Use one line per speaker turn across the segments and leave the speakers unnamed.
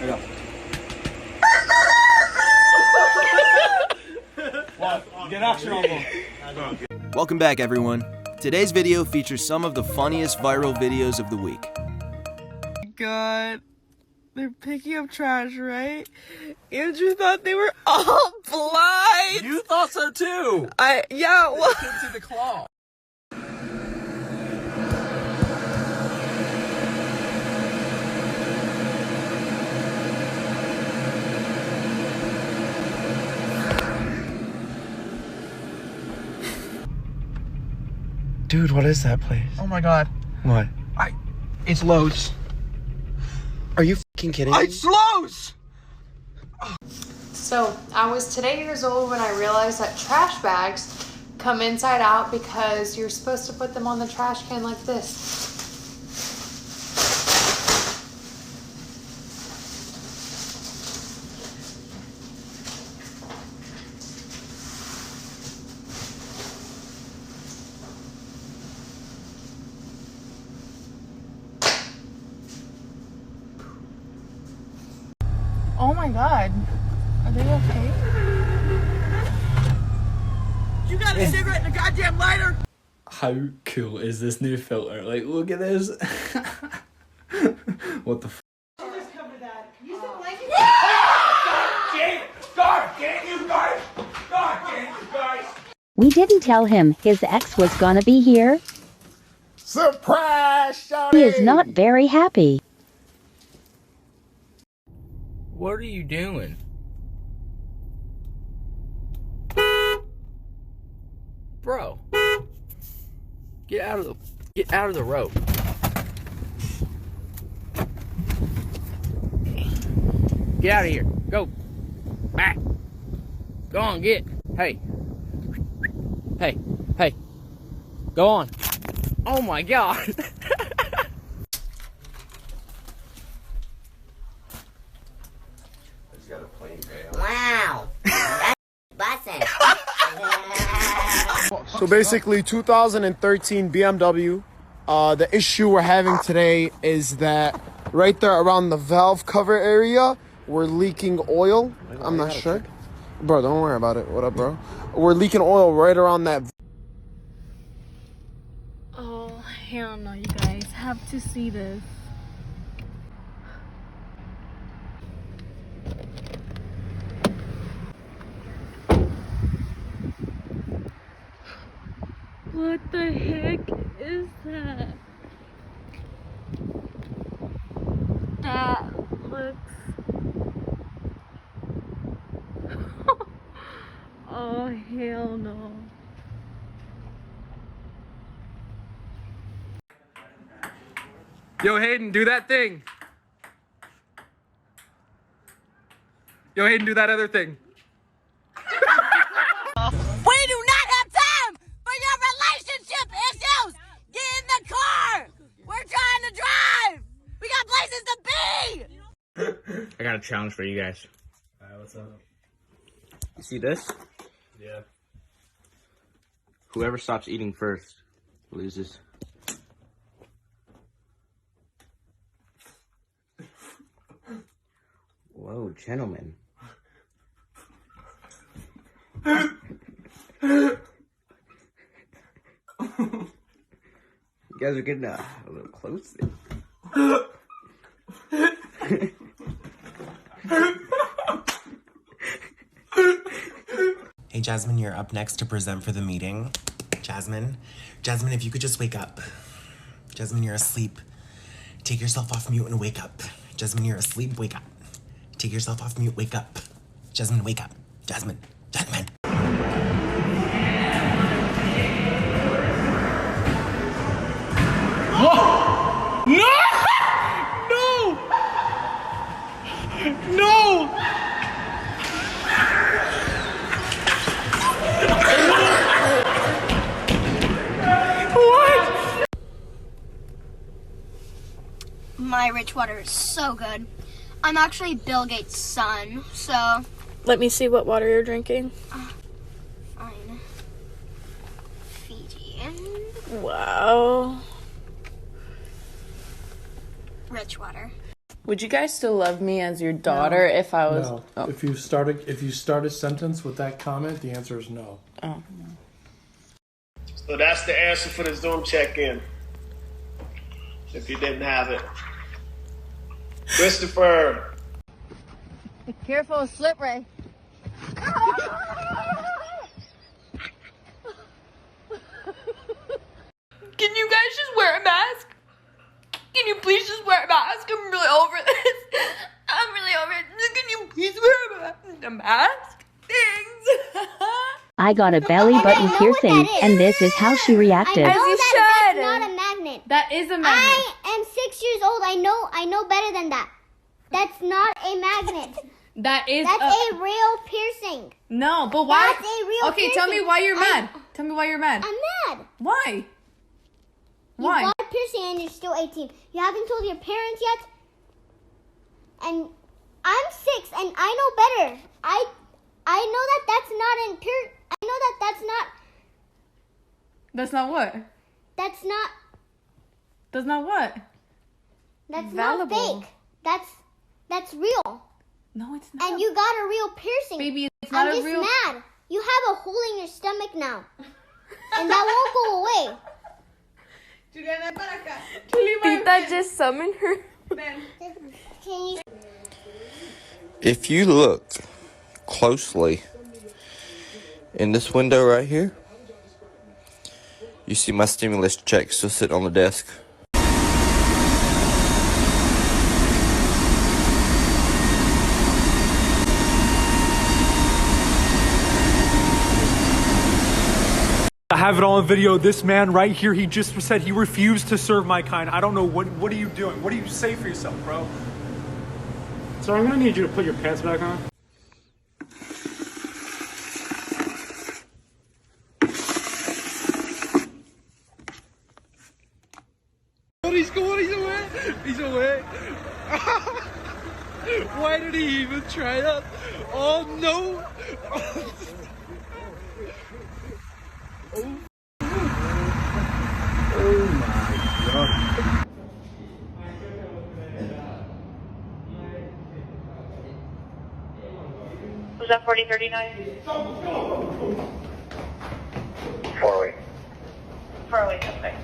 go. Get action on them.
Welcome back, everyone. Today's video features some of the funniest viral videos of the week.
God, they're picking up trash, right? Andrew thought they were all blind.
You thought so too.
Yeah. Well,
Couldn't see the claw.
Dude, what is that place?
Oh my god.
What?
It's Lowe's.
Are you fucking kidding me?
It's Lowe's!
So I was today years old when I realized that trash bags come inside out because you're supposed to put them on the trash can like this.
oh my God, are they okay? You got a cigarette and a goddamn lighter.
How cool is this new filter? Like, look at this. What the f?
We didn't tell him his ex was gonna be here.
Surprise, shawty!
He is not very happy.
What are you doing? Bro. Get out of the road. Get out of here. Go. Back. Go on, get. Hey. Hey. Hey. Go on. Oh my god.
Wow. Bussin'.
So basically, 2013 BMW. The issue we're having today is that right there around the valve cover area, we're leaking oil. I'm not sure. Bro, don't worry about it. What up, bro? We're leaking oil right around that.
Oh, hell no, you guys have to see this. What the heck is that? That looks... oh, hell no.
Yo, Hayden, do that thing. Yo, Hayden, do that other thing.
We do not have time for your relationship issues. Get in the car. We're trying to drive. We got places to be.
I got a challenge for you guys.
Alright, what's up?
You see this?
Yeah.
Whoever stops eating first loses. Whoa, gentlemen. You guys are getting a little close there.
Hey Jasmine, you're up next to present for the meeting. Jasmine, if you could just wake up. Jasmine, you're asleep. Take yourself off mute and wake up. Jasmine, you're asleep, wake up. Take yourself off mute, wake up. Jasmine, wake up. Jasmine.
Whoa! No! No! No! What?
My rich water is so good. I'm actually Bill Gates' son, so...
Let me see what water you're drinking.
Fine. Fiji.
Wow.
Rich water.
Would you guys still love me as your daughter if I was?
No.
Oh.
If you start a sentence with that comment, the answer is no.
Oh.
So that's the answer for the Zoom check-in. If you didn't have it. Christopher.
Be careful, slip ray.
Can you guys just wear a mask? Can you please just wear a mask? I'm really over this. I'm really over it. Can you please wear a mask? Thanks.
I got a belly button piercing, and this is how she reacted.
I know that's not a magnet.
That is a magnet.
I am 6 years old. I know better than that. That's not a magnet.
That's
a real piercing.
No, but why?
That's a real
Okay,
piercing.
tell me why you're mad. Tell me why you're mad.
I'm mad.
Why?
You
Why?
got a piercing and you're still 18. You haven't told your parents yet. And I'm 6 and I know better. I know that that's not in pure. I know that that's not.
That's not what?
That's not.
That's not what?
That's
Valuable.
not fake. That's real.
No, it's not.
And you got a real piercing.
Baby, it's not
I'm
a
just
real.
mad. You have a hole in your stomach now, and that won't go away.
Tita just summoned her.
Can you?
If you look closely in this window right here, you see my stimulus check still sitting on the desk.
I have it all on video. This man right here, he just said he refused to serve my kind. I don't know, what are you doing? What do you say for yourself, bro? So I'm gonna need you to put your pants back on.
He's going, he's away. He's away. Why did he even try that? Oh no.
Oh my god.
Was that 4039?
408.
408, okay.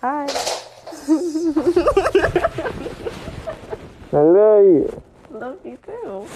Hi.
Hello.
Love you too.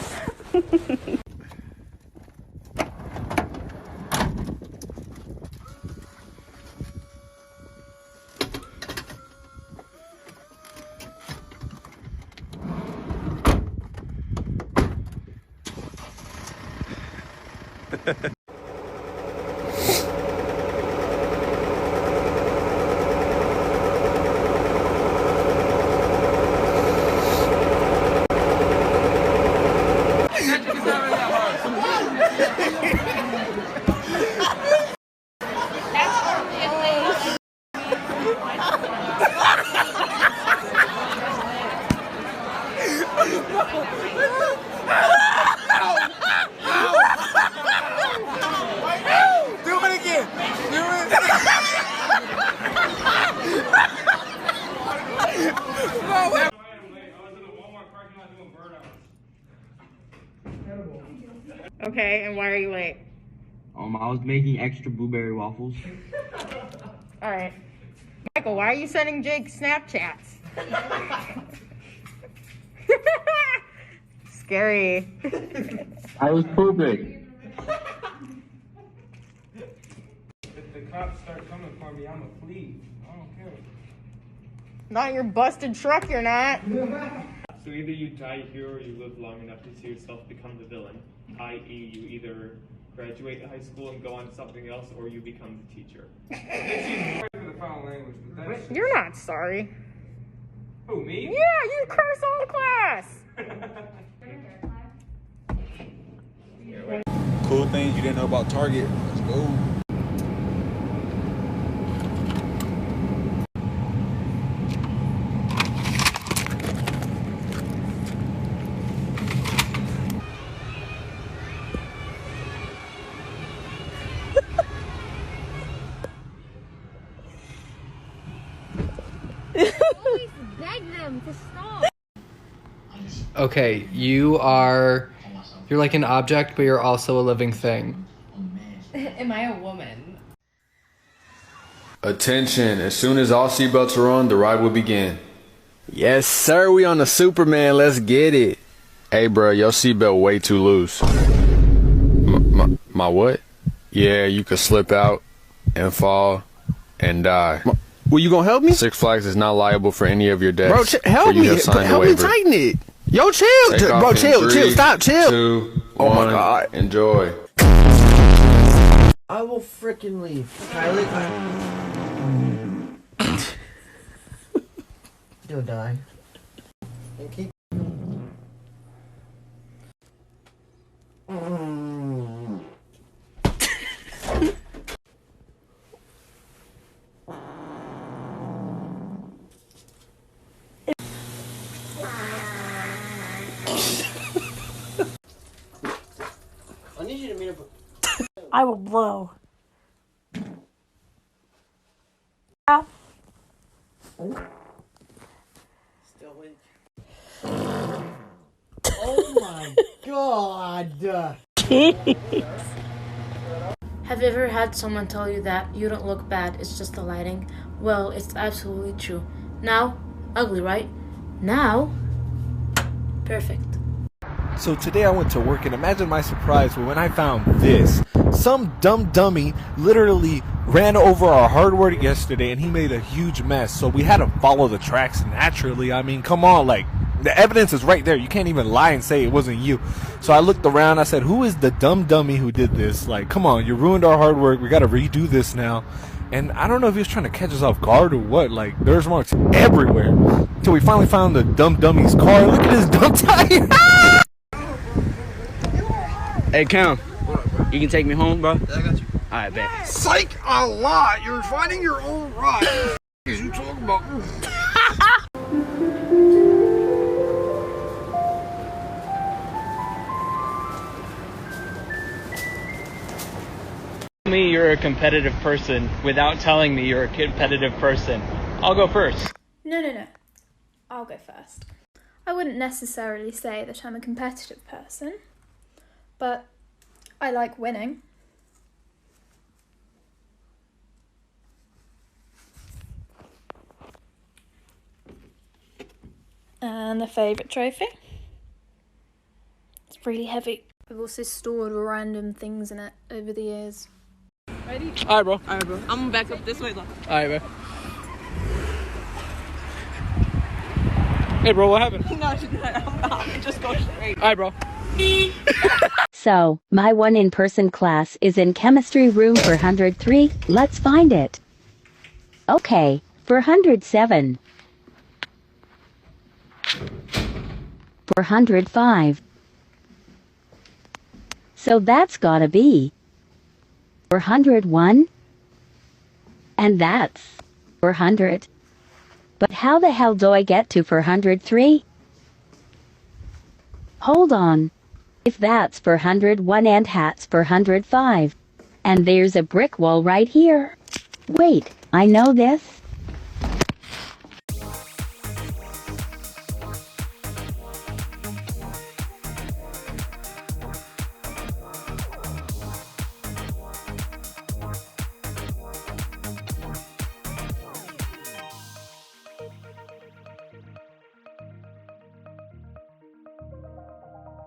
Okay, and why are you late?
I was making extra blueberry waffles.
Alright. Michael, why are you sending Jake Snapchats? Scary.
I was pooping.
If the cops start coming for me, I'm gonna flee. I don't care.
Not your busted truck, you're not.
So either you die here or you live long enough to see yourself become the villain, i.e. you either graduate high school and go on to something else, or you become the teacher. Sorry for the foul language, but that's...
You're not sorry.
Who, me?
Yeah, you curse all the class.
Cool things you didn't know about Target. Let's go.
Okay, you're like an object, but you're also a living thing.
Am I a woman?
Attention, as soon as all seatbelts are on, the ride will begin.
Yes, sir, we on the Superman, let's get it. Hey, bro, your seatbelt way too loose. My what? Yeah, you could slip out and fall and die.
Well, you gonna help me?
Six Flags is not liable for any of your deaths.
Bro, help me tighten it. Yo, chill. Bro, chill, stop, chill.
2,
oh
1,
my God.
Enjoy.
I will frickin' leave. Kylie. You'll die. And keep. I need you to meet up.
I will blow.
Still weak. Oh my God.
Have you ever had someone tell you that you don't look bad, it's just the lighting? Well, it's absolutely true. Now, ugly, right? Now, perfect.
So today I went to work, and imagine my surprise when I found this. Some dumb dummy literally ran over our hardware yesterday, and he made a huge mess. So we had to follow the tracks naturally. I mean, come on, like, the evidence is right there. You can't even lie and say it wasn't you. So I looked around. I said, who is the dumb dummy who did this? Like, come on, you ruined our hard work. We got to redo this now. And I don't know if he was trying to catch us off guard or what. Like, there's marks everywhere. Until we finally found the dumb dummy's car. Look at his dumb tire.
Hey, Cam, you can take me home, bro?
Yeah, I got you.
Alright, bet.
Psych a lot. You're finding your own ride. What is you talking about?
Me you're a competitive person without telling me you're a competitive person. I'll go first.
No. I'll go first. I wouldn't necessarily say that I'm a competitive person, but I like winning. And a favourite trophy? It's really heavy. I've also stored random things in it over the years.
Ready?
Alright, bro.
Alright, bro. I'm gonna back up this way, though.
Alright, bro. Hey, bro, what happened?
No, I'm just go straight.
Alright, bro.
So, my one in-person class is in chemistry room 403. Let's find it. Okay, 407. 405. So that's gotta be 401. And that's 400. But how the hell do I get to 403? Hold on. If that's 401 and hat's 405. And there's a brick wall right here. Wait, I know this.